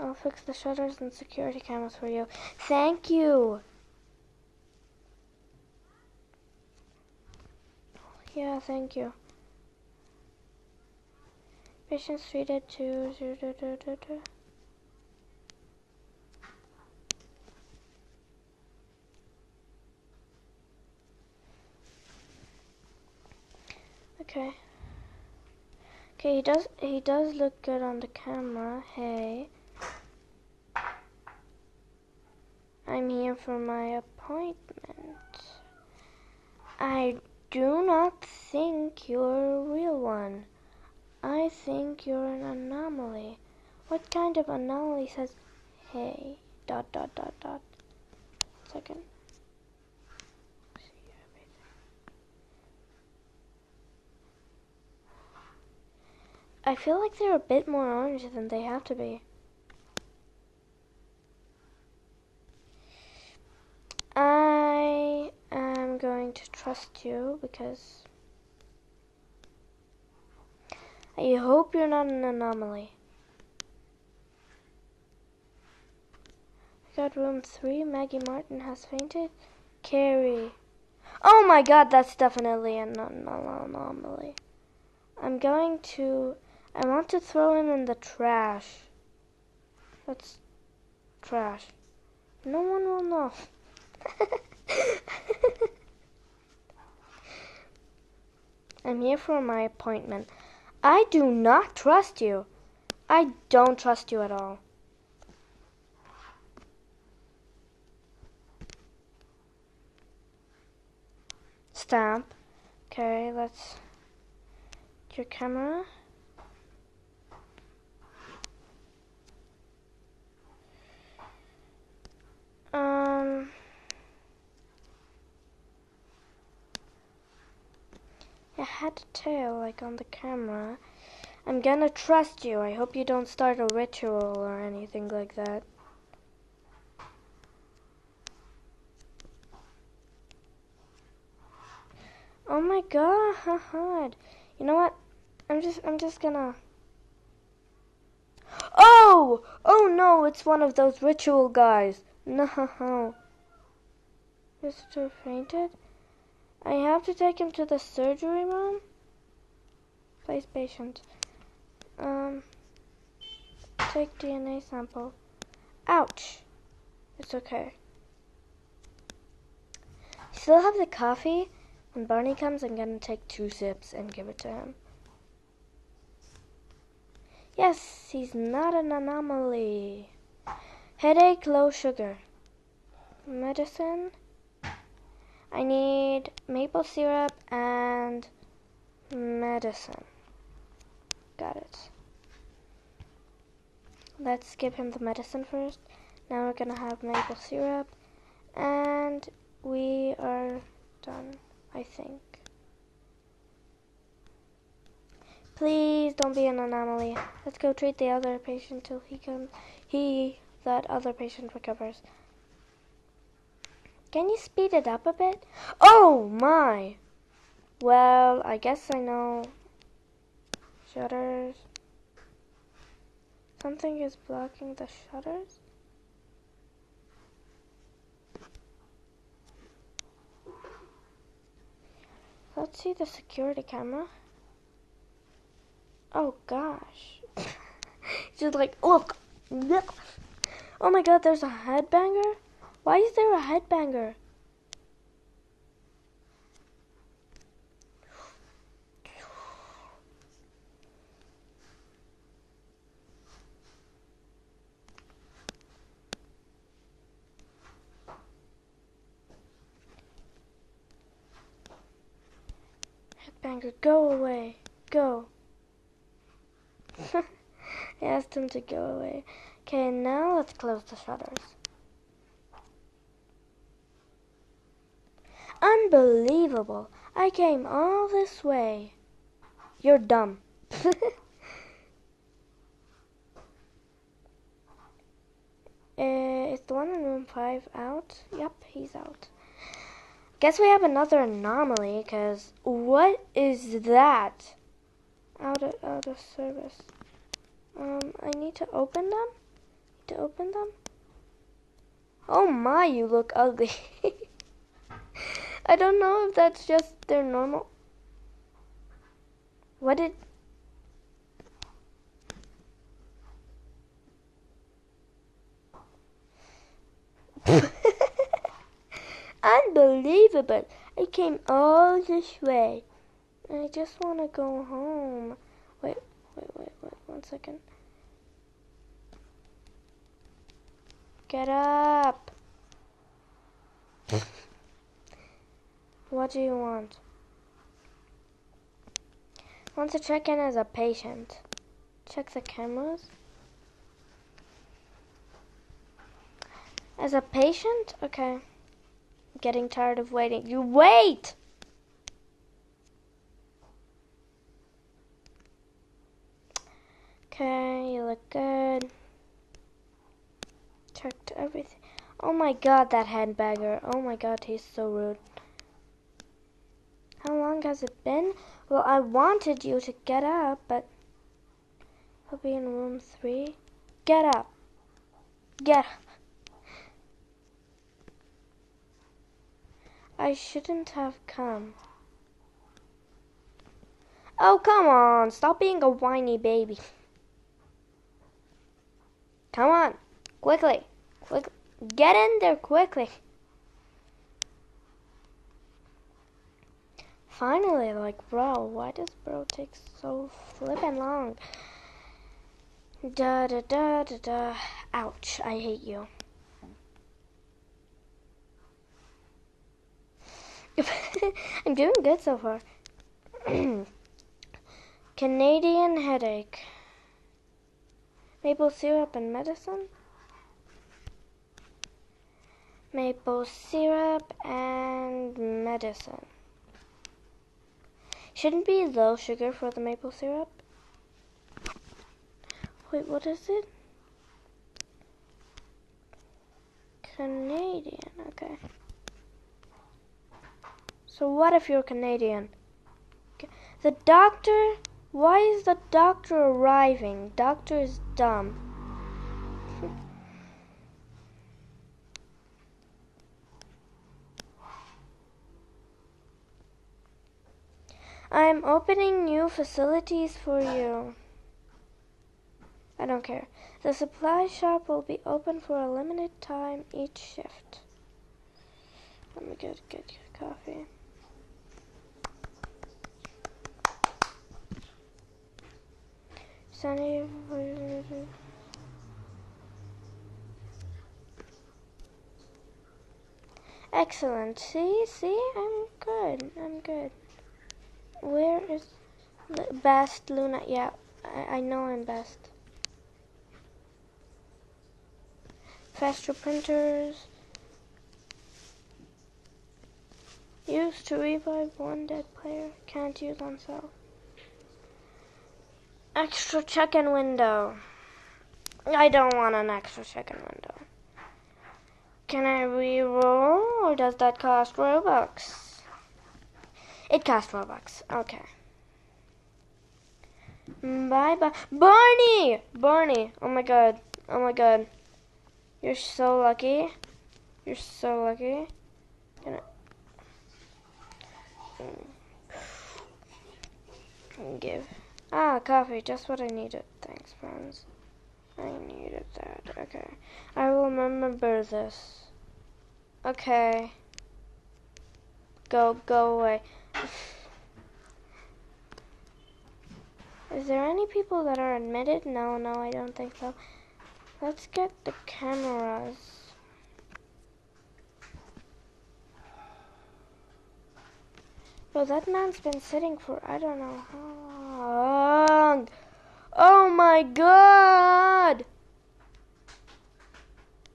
I'll fix the shutters and security cameras for you. Thank you. Yeah, thank you. Patients treated to... Okay. Okay, he does look good on the camera. Hey. I'm here for my appointment. I do not think you're a real one. I think you're an anomaly. What kind of anomaly says, hey, ... Second. I feel like they're a bit more orange than they have to be. I am going to trust you because I hope you're not an anomaly. I got room 3. Maggie Martin has fainted. Carrie. Oh my god, that's definitely an anomaly. I want to throw him in the trash. That's trash. No one will know. I'm here for my appointment. I do not trust you. I don't trust you at all. Stamp. Okay, let's your camera. It had a tail like on the camera. I'm gonna trust you. I hope you don't start a ritual or anything like that. Oh my god. You know what? I'm just gonna... Oh! Oh no, it's one of those ritual guys. No. Mr. fainted? I have to take him to the surgery room. Place patient. Take DNA sample. Ouch. It's okay. Still have the coffee? When Barney comes, I'm gonna take 2 sips and give it to him. Yes, he's not an anomaly. Headache, low sugar. Medicine. I need maple syrup and medicine. Got it. Let's give him the medicine first. Now we're gonna have maple syrup. And we are done, I think. Please don't be an anomaly. Let's go treat the other patient till that other patient recovers. Can you speed it up a bit? Oh my! Well, I guess I know. Shutters. Something is blocking the shutters. Let's see the security camera. Oh gosh. Just like, look. Oh my god, there's a headbanger? Why is there a headbanger? Headbanger, go away. Go. I asked him to go away. Okay, now let's close the shutters. Unbelievable. I came all this way. You're dumb. Is the one in room 5 out? Yep, he's out. Guess we have another anomaly, because what is that? Out of service. I need to open them? to open them? Oh my, you look ugly. I don't know if that's just their normal. What did... Unbelievable. I came all this way. I just want to go home. Wait, 1 second. Get up. What do you want? Want to check in as a patient. Check the cameras. As a patient? Okay. Getting tired of waiting. You wait! Okay, you look good. Checked everything. Oh my god, that handbagger. Oh my god, he's so rude. How long has it been? Well, I wanted you to get up, but he'll be in room 3. Get up. Get up. I shouldn't have come. Oh, come on. Stop being a whiny baby. Come on. Quickly. Quick. Get in there quickly. Finally, like, bro. Why does bro take so flippin' long? Da da da da da. Ouch. I hate you. I'm doing good so far. Canadian headache. Maple syrup and medicine? Maple syrup and medicine. Shouldn't be low sugar for the maple syrup. Wait, what is it? Canadian, okay. So what if you're Canadian? The doctor, why is the doctor arriving? Doctor is dumb. I'm opening new facilities for you. I don't care. The supply shop will be open for a limited time each shift. Let me get your coffee. Sunny. Excellent. See, I'm good. Where is Best Luna? Yeah, I know I'm best. Faster printers. Used to revive one dead player. Can't use on cell. Extra check-in window. I don't want an extra check-in window. Can I re-roll, or does that cost Robux? It costs Robux. Okay. Bye-bye. Barney! Oh my god. You're so lucky. Give. Coffee, just what I needed. Thanks, friends. I needed that. Okay. I will remember this. Okay. Go away. Is there any people that are admitted? No, I don't think so. Let's get the cameras. Bro, that man's been sitting for I don't know how long. Oh my god!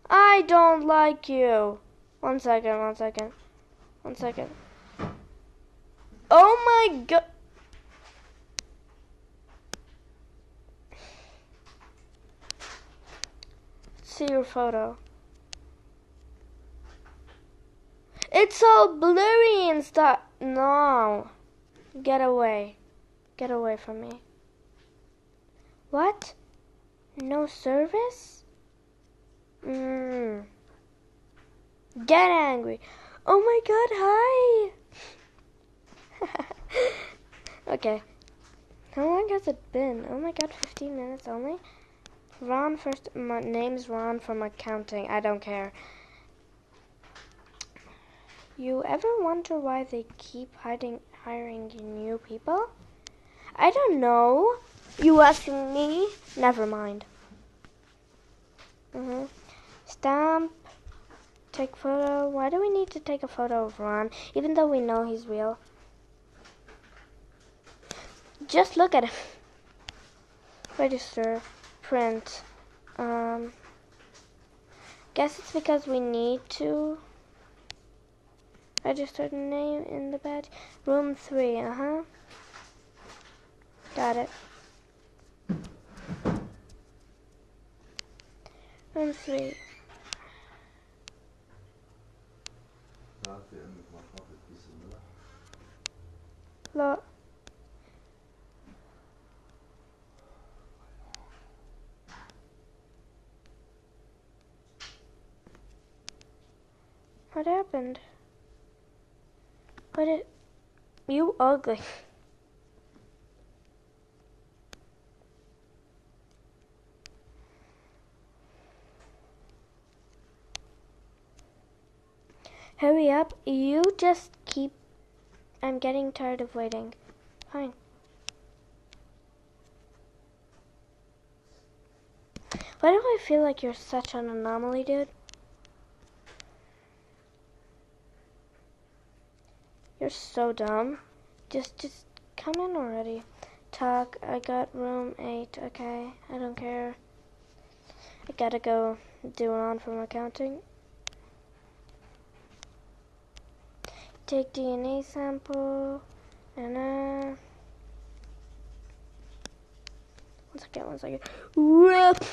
I don't like you. One second. Oh my god! See your photo. It's all blurry and stuff. No. Get away from me. What? No service? Mm. Get angry. Oh my god, hi! Okay. How long has it been? Oh my god, 15 minutes only? Ron first. My name's Ron from accounting. I don't care. You ever wonder why they keep hiring new people? I don't know. You asking me? Never mind. Stamp. Take photo. Why do we need to take a photo of Ron, even though we know he's real? Just look at him. Register. Print. Guess it's because we need to register the name in the badge. Room 3, Got it. Room 3. Look. What happened? You ugly. Hurry up. You just keep... I'm getting tired of waiting. Fine. Why do I feel like you're such an anomaly, dude? You're so dumb. Just come in already. Talk. I got room 8. Okay. I don't care. I gotta go do Ron from accounting. Take DNA sample. And one second. Whoop.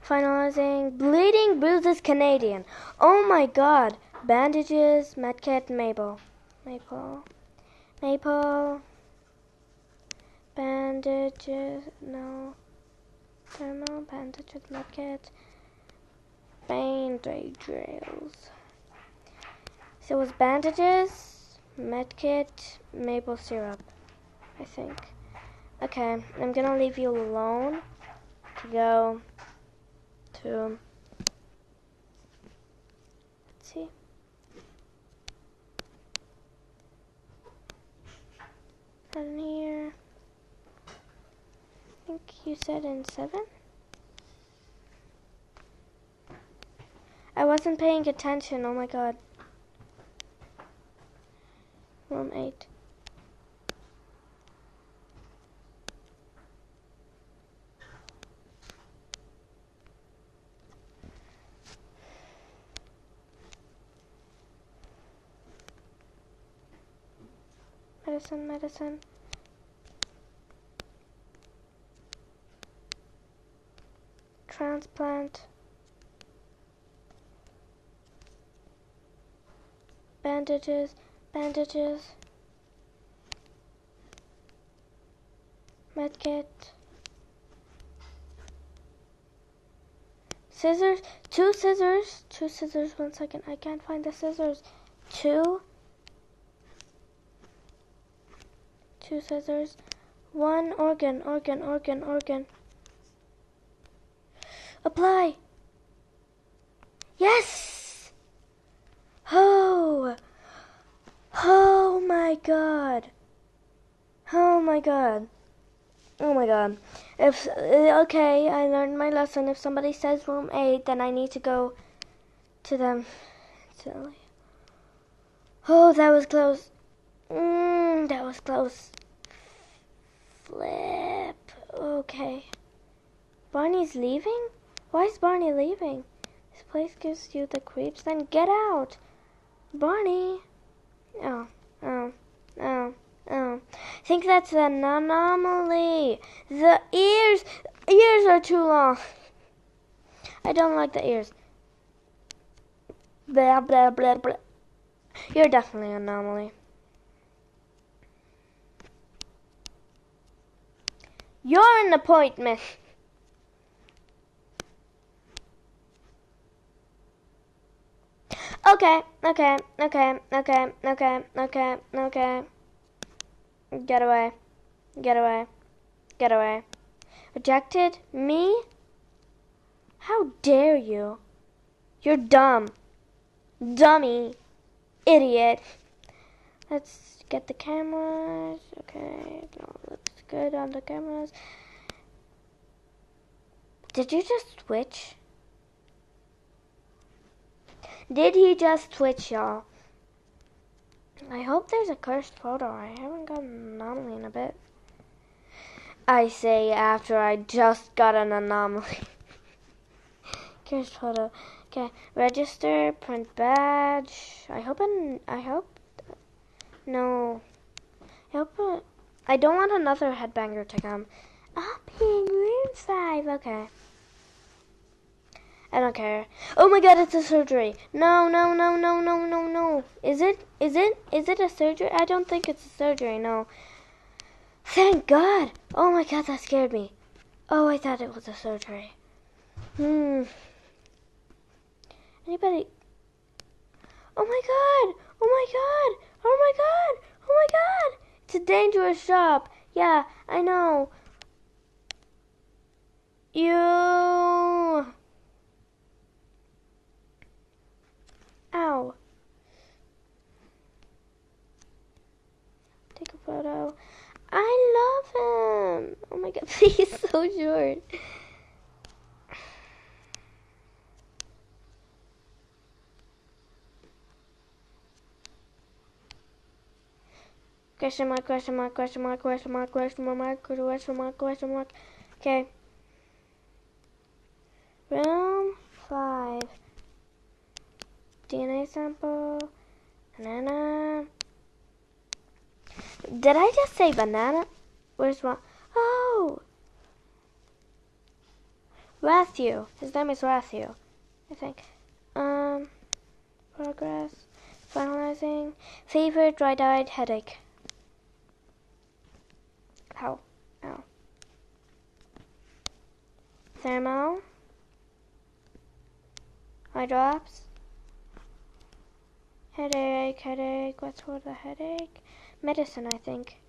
Finalizing. Bleeding bruises Canadian. Oh my god. Bandages. Medkit. Maple. Bandages. No. Thermal. Bandages. Medkit. Bandages. So it was bandages, medkit, maple syrup, I think. Okay, I'm gonna leave you alone to go to, let's see. In here, I think you said in 7? I wasn't paying attention, oh my god. Room 8. Medicine. Transplant. Bandages. Medkit. Scissors. 2 scissors. 1 second. I can't find the scissors. 2 scissors. 1 organ. Apply. Yes! Oh my god. Okay, I learned my lesson. If somebody says room 8, then I need to go to them. Oh, that was close. That was close. Flip. Okay. Barney's leaving? Why is Barney leaving? This place gives you the creeps. Then get out. Barney. Oh. I think that's an anomaly. The ears are too long. I don't like the ears. Blah, blah, blah, blah. You're definitely an anomaly. You're an appointment. Okay. Get away. Rejected? Me? How dare you? You're dumb. Dummy. Idiot. Let's get the cameras. Okay, no, looks good on the cameras. Did you just switch? Did he just switch, y'all? I hope there's a cursed photo. I haven't got an anomaly in a bit. I say after I just got an anomaly. Cursed photo. Okay, register, print badge. I hope. No. I don't want another headbanger to come. Up in room 5. Okay. I don't care. Oh my god, it's a surgery. No. Is it a surgery? I don't think it's a surgery, no. Thank god. Oh my god, that scared me. Oh, I thought it was a surgery. Anybody? Oh my god. It's a dangerous shop. Yeah, I know. Ow. Take a photo. I love him. Oh my god, he's so short. Question mark. Okay. Room 5. DNA sample. Banana. Did I just say banana? Where's one? Oh! Matthew. His name is Matthew, I think. Progress. Finalizing. Fever, dry-eyed, headache. Ow. Thermal. Eye drops. Headache. What's for the headache? Medicine, I think.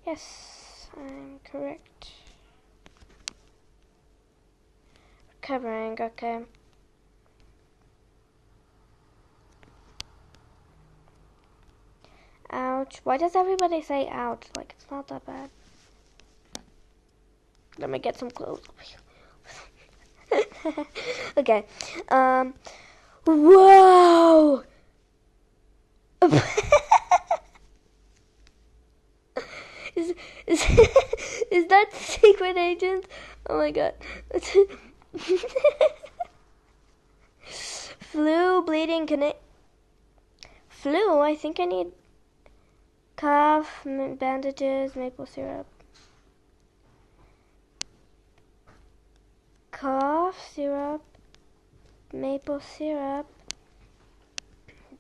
Yes, I'm correct. Recovering, okay. Ouch. Why does everybody say ouch? Like, it's not that bad. Let me get some clothes. Okay. Whoa! Is that secret agent? Oh my god. Flu, bleeding, Flu, I think I need cough, bandages, maple syrup. Cough, syrup, maple syrup,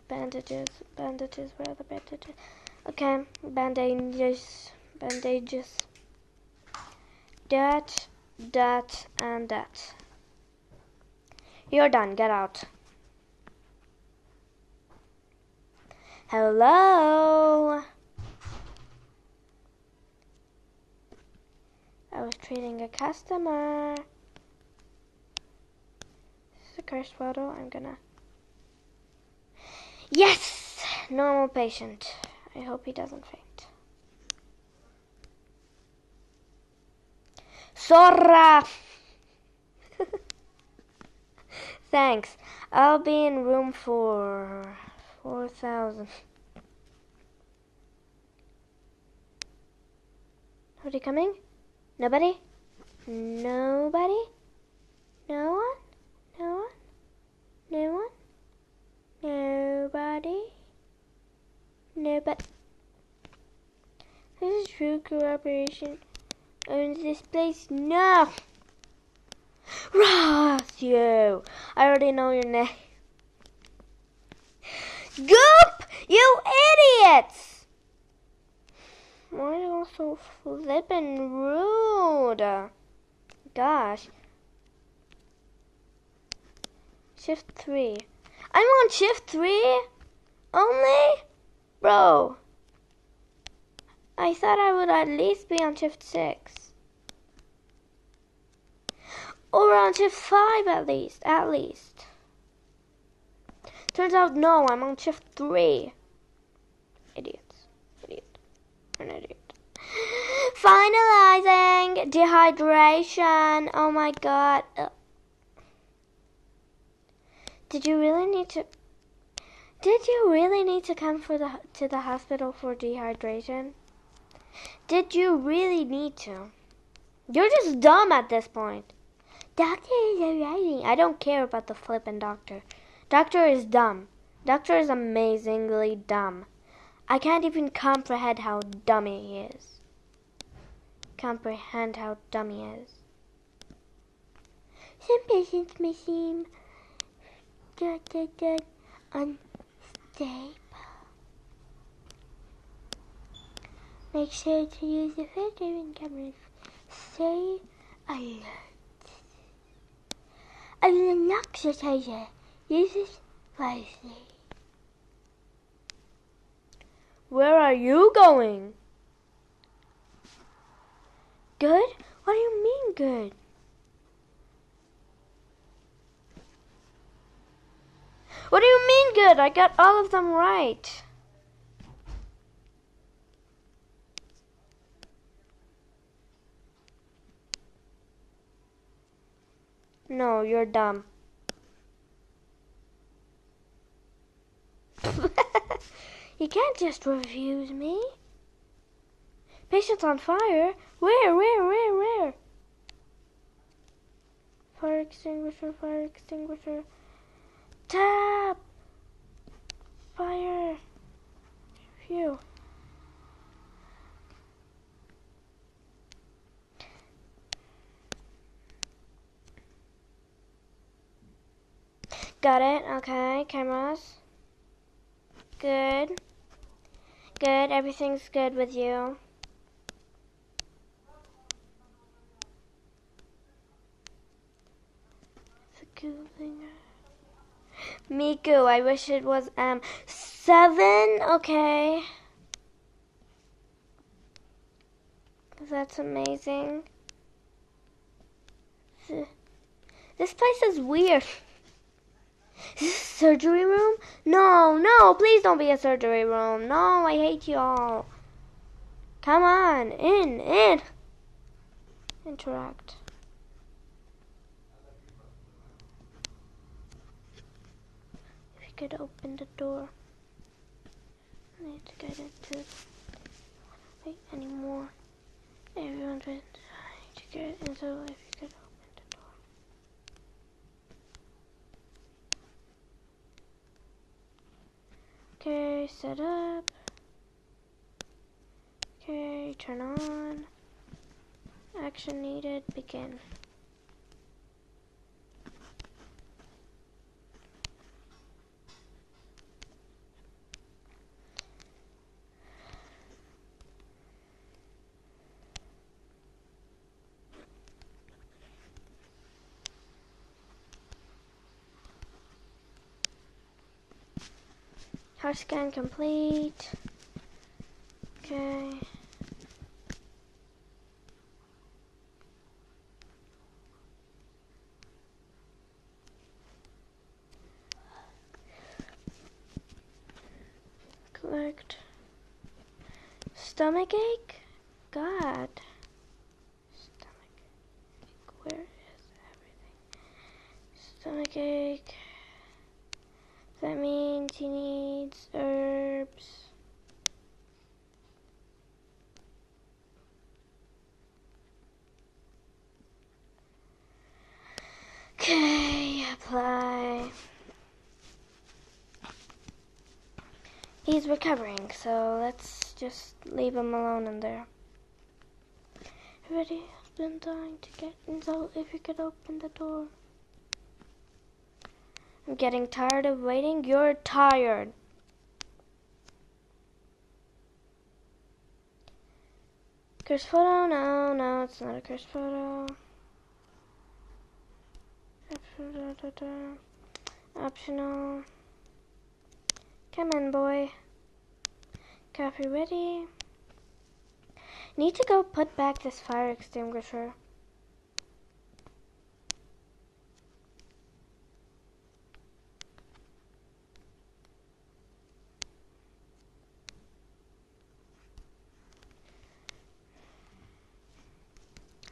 bandages, where are the bandages? Okay, bandages, that, and that. You're done, get out. Hello? I was treating a customer. This is a cursed photo. I'm gonna... Yes! Normal patient. I hope he doesn't faint. Sora! Thanks. I'll be in room 4,000. Nobody coming? Nobody? Nobody? No one? No one? No one? Nobody? Nobody? This is true cooperation. Owns this place? No! Ross, you! I already know your name. Goop! You idiots! Why are you all so flippin' rude? Gosh. Shift 3. I'm on shift 3? Only? Bro. I thought I would at least be on shift 6. Or on shift 5 at least. Turns out no, I'm on shift 3. Idiots. Idiot. An idiot. Finalizing dehydration. Oh my god. Did you really need to come to the hospital for dehydration? Did you really need to? You're just dumb at this point. Doctor is arriving. I don't care about the flippin' doctor. Doctor is dumb. Doctor is amazingly dumb. I can't even comprehend how dumb he is. Some patients may seem unstable. Make sure to use the filter and cameras. Stay alert. As an oxidizer, use it wisely. Where are you going? Good? What do you mean good? What do you mean good? I got all of them right. No, you're dumb. You can't just refuse me. Patient's on fire? Where? Fire extinguisher. Tap! Fire. Phew. Got it. Okay, cameras. Good. Everything's good with you. Miku, I wish it was 7. Okay. That's amazing. This place is weird. Is this a surgery room? No, please don't be a surgery room. No, I hate you all. Come on, in. Interact. If you could open the door. I need to get into. Wait anymore. Everyone's been trying to get into. If you could open the door. Okay, set up. Okay, turn on. Action needed, begin. Heart scan complete. Okay. Collect. Stomach ache? God. Stomach ache. Where is everything? Stomach ache. That means he needs herbs. Okay, apply. He's recovering, so let's just leave him alone in there. Everybody has been dying to get in, so if you could open the door. I'm getting tired of waiting. You're tired. Cursed photo? No, no, it's not a cursed photo. Optional. Come in, boy. Coffee ready. Need to go put back this fire extinguisher.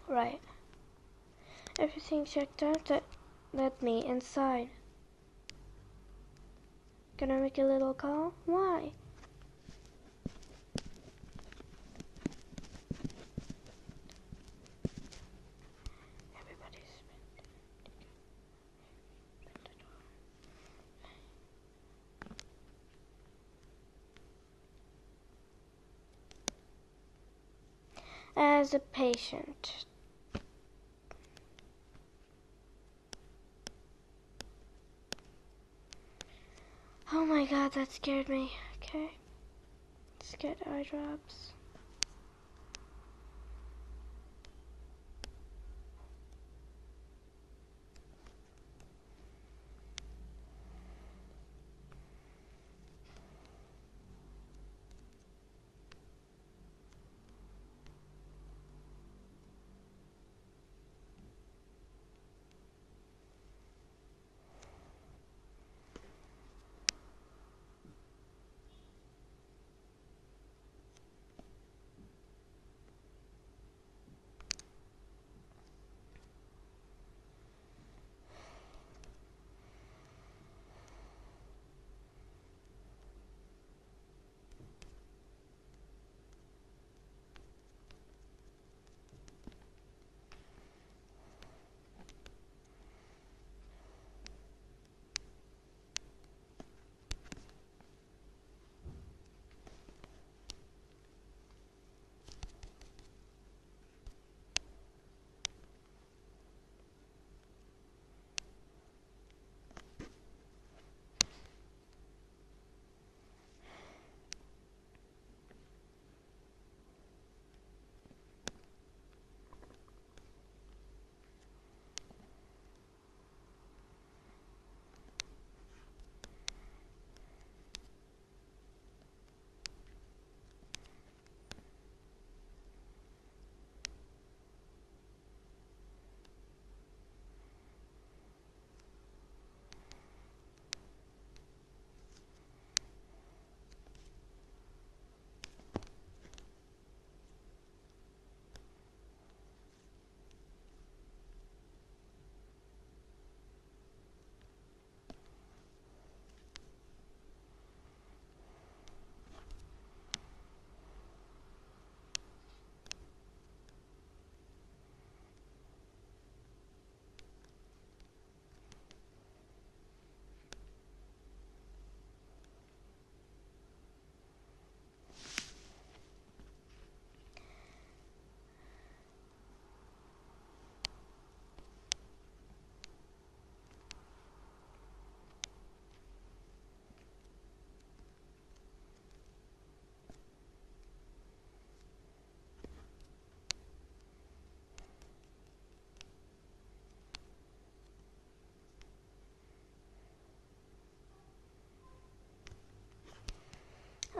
Right. Everything checked out. Let me inside. Gonna make a little call? Why? As a patient. Oh my god, that scared me. Okay. Let's get eye drops.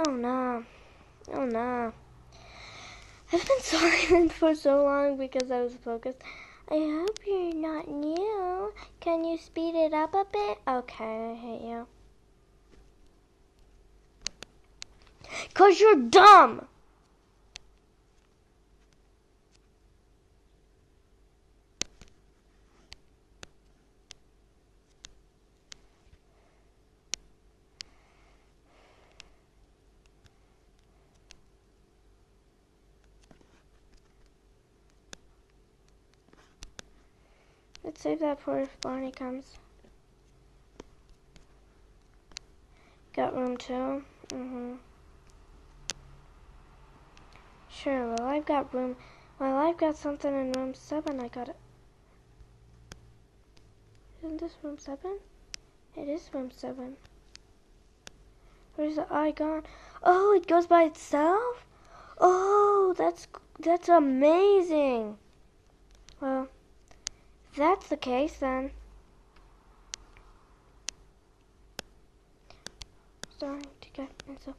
Oh no. Oh no. I've been silent for so long because I was focused. I hope you're not new. Can you speed it up a bit? Okay, I hate you. 'Cause you're dumb! Let's save that for if Barney comes. Got room 2? Sure, well I've got room... Well, I've got something in room 7. I got it. Isn't this room 7? It is room 7. Where's the eye gone? Oh, it goes by itself? Oh, that's amazing. Well, if that's the case then. Starting to get myself.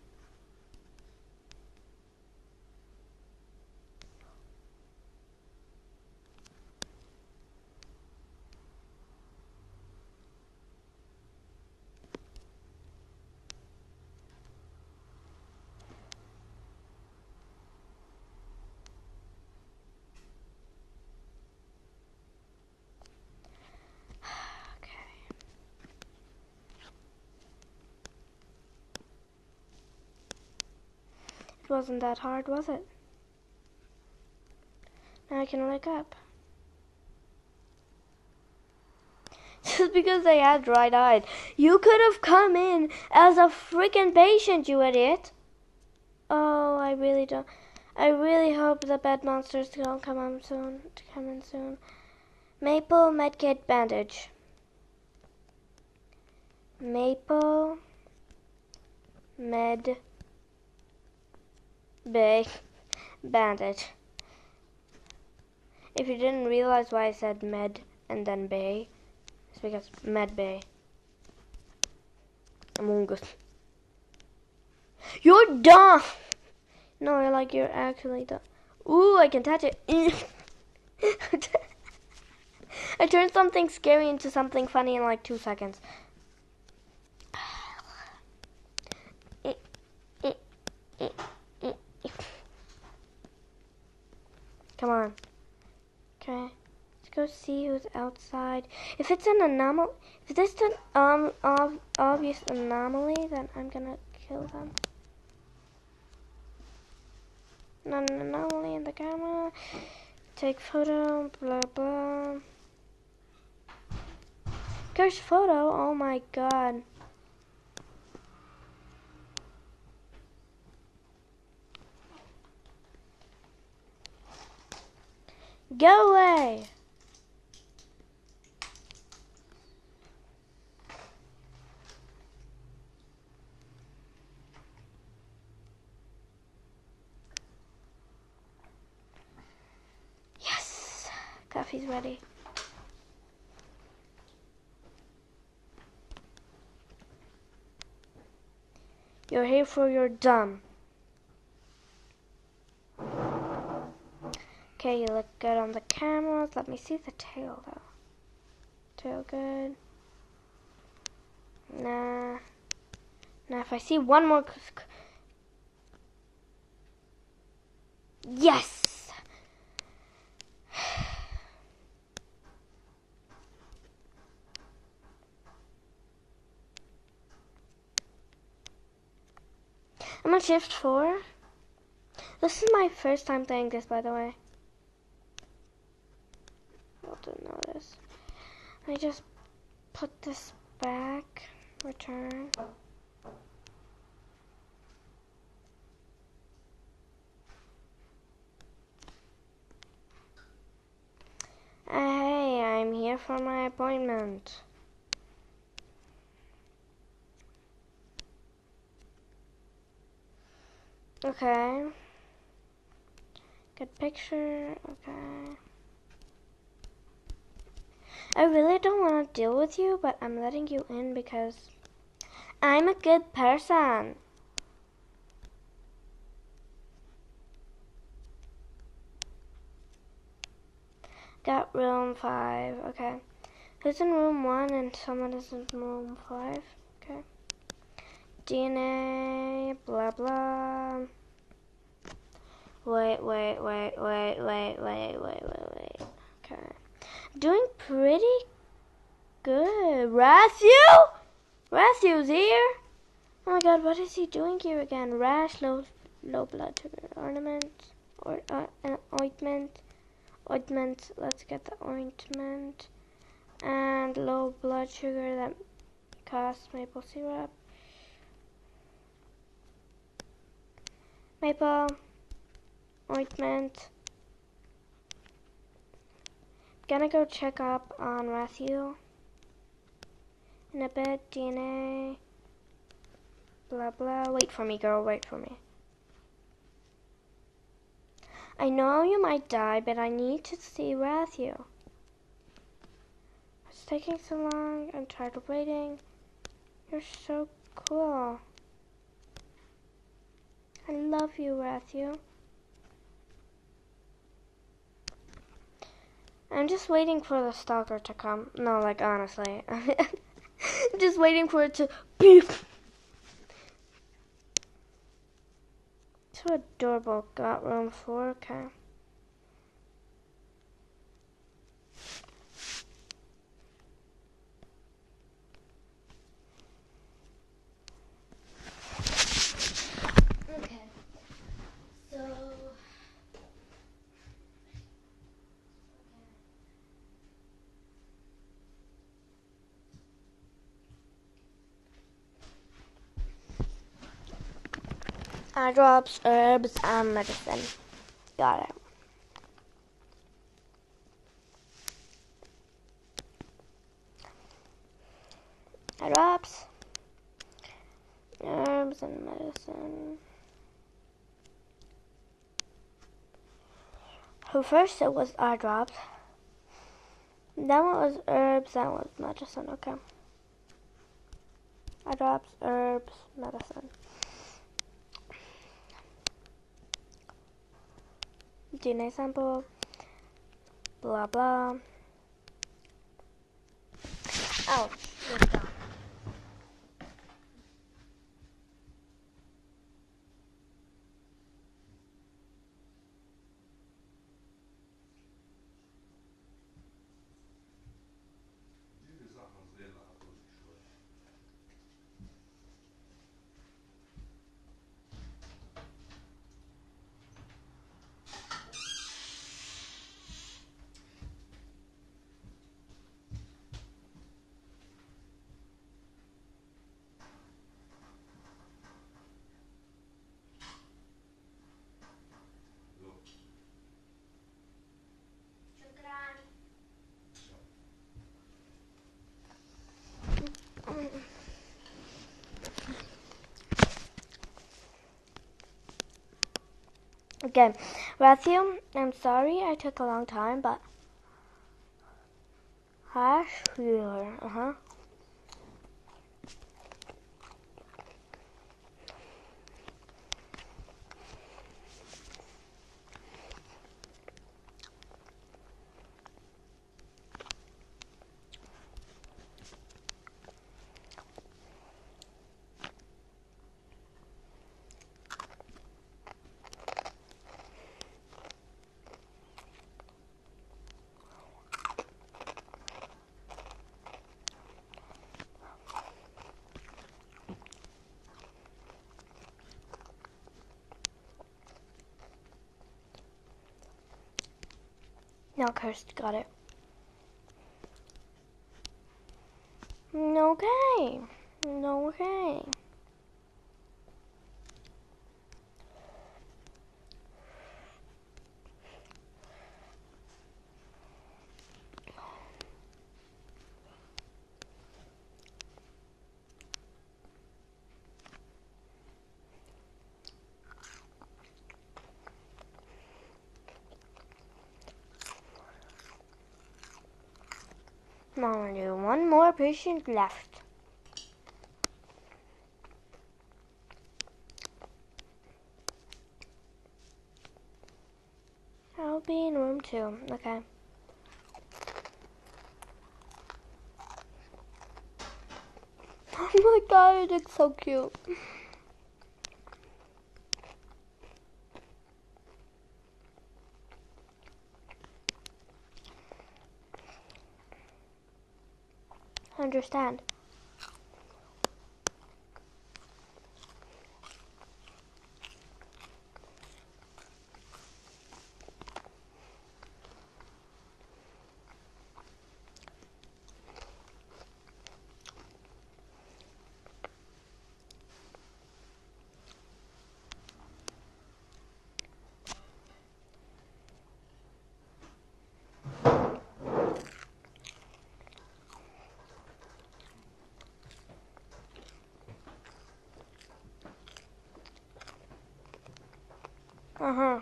It wasn't that hard, was it? Now I can wake up. Just because I had dried eyes. You could have come in as a freaking patient, you idiot. Oh, I really don't. I really hope the bed monsters don't come in soon. Maple medkit bandage. Maple med bay bandage. If you didn't realize why I said med and then bay, it's because med bay. Among Us. You're dumb. No, you're actually dumb. Ooh, I can touch it. I turned something scary into something funny in like 2 seconds. Come on. Okay. Let's go see who's outside. If it's an anomaly, if this is an obvious anomaly, then I'm gonna kill them. Not an anomaly in the camera. Take photo, blah blah. Curse photo, oh my god. Go away! Yes! Coffee's ready. You're here for your dumb. Okay, you look good on the cameras. Let me see the tail though. Tail good. Nah. Now if I see one more... Yes! I'm on shift 4. This is my first time playing this, by the way. I didn't know this. I just put this back. Return. Hey, I'm here for my appointment. Okay. Good picture. Okay. I really don't want to deal with you, but I'm letting you in because I'm a good person. Got room 5. Okay. Who's in room 1 and someone is in room 5? Okay. DNA, blah blah. Wait. Okay. Doing pretty good. Rathu's here? Oh my god, what is he doing here again? Rash, low blood sugar, ornament, or an ointment. Ointment, let's get the ointment. And low blood sugar that costs maple syrup. Maple, ointment. Gonna go check up on Rathu in a bit. DNA, blah blah. Wait for me, girl, wait for me. I know you might die, but I need to see Matthew. It's taking so long. I'm tired of waiting. You're so cool. I love you, Matthew. I'm just waiting for the stalker to come. No, like, honestly. I'm just waiting for it to beep. So adorable. Got room 4, okay. Okay. So... eye drops, herbs, and medicine. Got it. Eye drops, herbs, and medicine. So first it was eye drops. Then it was herbs, then it was medicine. Okay. Eye drops, herbs, medicine. DNA sample. Blah blah. Ouch. Good job. Okay, Matthew, I'm sorry I took a long time, but hash healer, Now cursed, got it. Okay. Okay. Now we do one more patient left. I'll be in room 2. Okay. Oh my god, it's so cute. Understand. Uh-huh.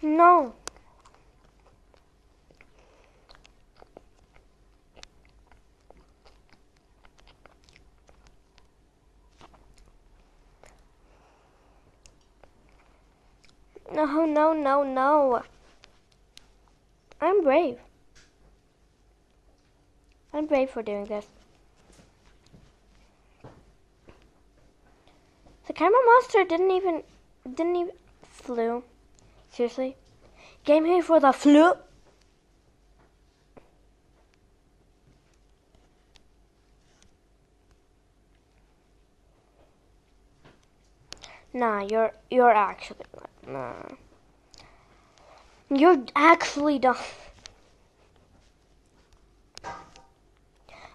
No. No, no, no, no. I'm brave. I'm brave for doing this. The camera monster didn't even flew. Seriously? Came here for the flu? Nah, you're actually nah. You're actually dumb.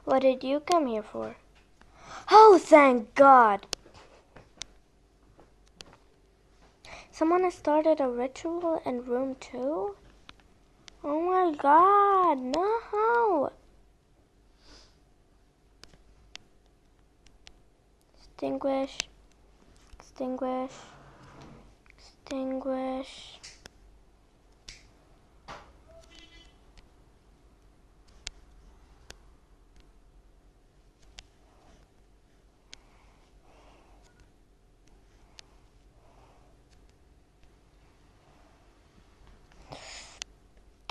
What did you come here for? Oh, thank God. Someone has started a ritual in room 2? Oh my God, no. Extinguish. Extinguish. Extinguish.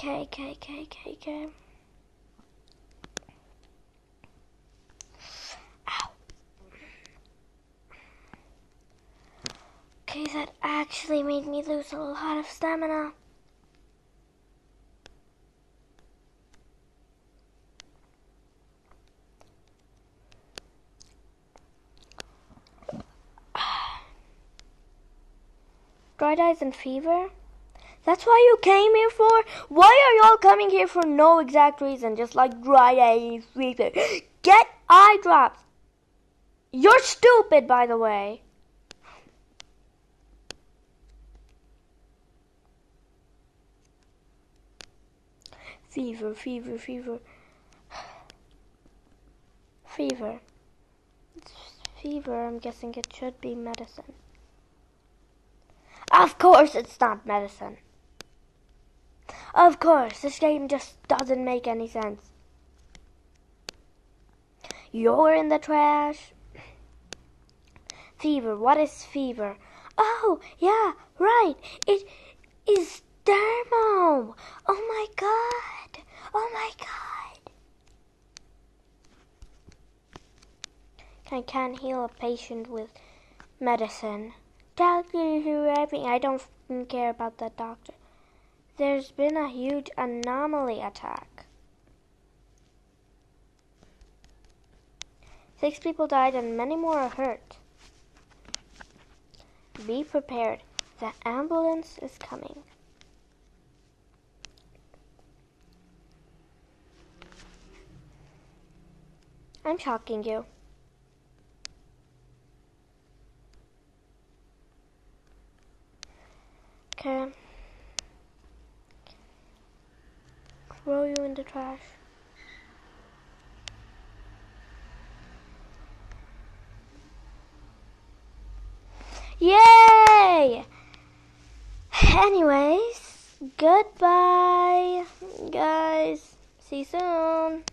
Okay. Ow. Okay, that actually made me lose a lot of stamina. Dried eyes and fever? That's what you came here for? Why are y'all coming here for no exact reason? Just like dry eyes, fever. Get eye drops. You're stupid, by the way. Fever. Fever. It's fever. I'm guessing it should be medicine. Of course it's not medicine. Of course, this game just doesn't make any sense. You're in the trash. Fever. What is fever? Oh, yeah, right. It is thermo. Oh my God. Oh my God. I can't heal a patient with medicine. Doctor who arriving. I don't care about that doctor. There's been a huge anomaly attack. 6 people died and many more are hurt. Be prepared. The ambulance is coming. I'm shocking you. Okay. Throw you in the trash. Yay! Anyways, goodbye, guys. See you soon.